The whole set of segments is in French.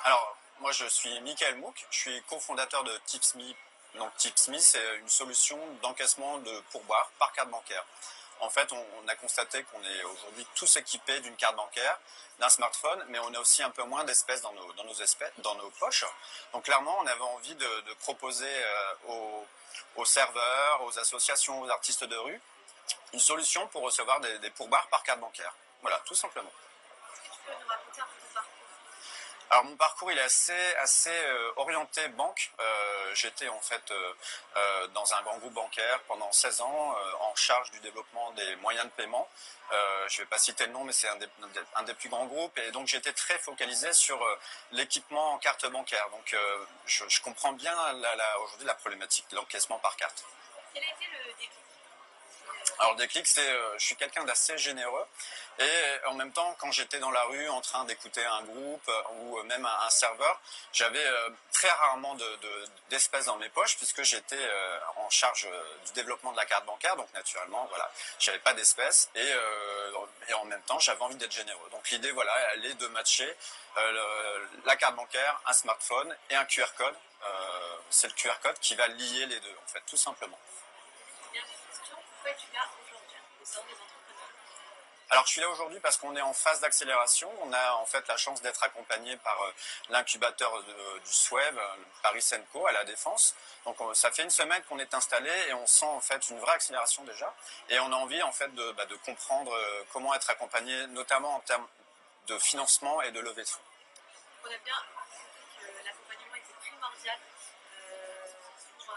Alors, moi, je suis Michael Mouk, je suis cofondateur de Tipsme. Donc, Tipsme, c'est une solution d'encaissement de pourboire par carte bancaire. En fait, on a constaté qu'on est aujourd'hui tous équipés d'une carte bancaire, d'un smartphone, mais on a aussi un peu moins d'espèces dans nos poches. Donc, clairement, on avait envie de proposer aux serveurs, aux associations, aux artistes de rue, une solution pour recevoir des pourboires par carte bancaire. Voilà, tout simplement. Est-ce que tu peux nous raconter un peu ton parcours? Alors mon parcours il est assez orienté banque. J'étais en fait dans un grand groupe bancaire pendant 16 ans en charge du développement des moyens de paiement. Je ne vais pas citer le nom mais c'est un des plus grands groupes et donc j'étais très focalisé sur l'équipement en carte bancaire. Donc je comprends bien aujourd'hui la problématique de l'encaissement par carte. Quel a été le déclic? Alors le déclic, c'est je suis quelqu'un d'assez généreux et en même temps, quand j'étais dans la rue en train d'écouter un groupe ou même un serveur, j'avais très rarement d'espèces dans mes poches puisque j'étais en charge du développement de la carte bancaire, donc naturellement, voilà, j'avais pas d'espèces et en même temps, j'avais envie d'être généreux. Donc l'idée, voilà, elle est de matcher la carte bancaire, un smartphone et un QR code. C'est le QR code qui va lier les deux, en fait, tout simplement. Dernière question, pourquoi es-tu là aujourd'hui au sein des entrepreneurs? Alors je suis là aujourd'hui parce qu'on est en phase d'accélération. On a en fait la chance d'être accompagné par l'incubateur du SWEV, Paris Senco à la Défense. Donc ça fait une semaine qu'on est installé et on sent en fait une vraie accélération déjà. Et on a envie en fait de comprendre comment être accompagné, notamment en termes de financement et de levée de fonds. On a bien compris que l'accompagnement était primordial pour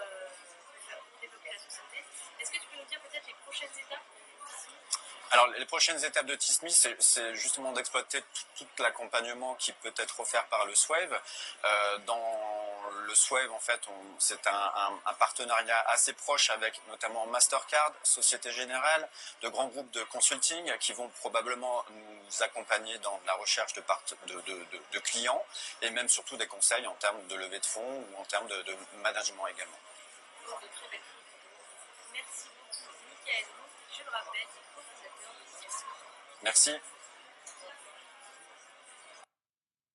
développer la société. Est-ce que tu peux nous dire peut-être les prochaines étapes? Alors les prochaines étapes de Tismi, c'est justement d'exploiter tout l'accompagnement qui peut être offert par le SWAVE. Dans le SWAVE, en fait, c'est un partenariat assez proche avec notamment Mastercard, Société Générale, de grands groupes de consulting qui vont probablement nous accompagner dans la recherche de clients et même surtout des conseils en termes de levée de fonds ou en termes de management également. De très belles. Merci beaucoup, Michael. Je le rappelle, cofondateur de Tipsme. Merci.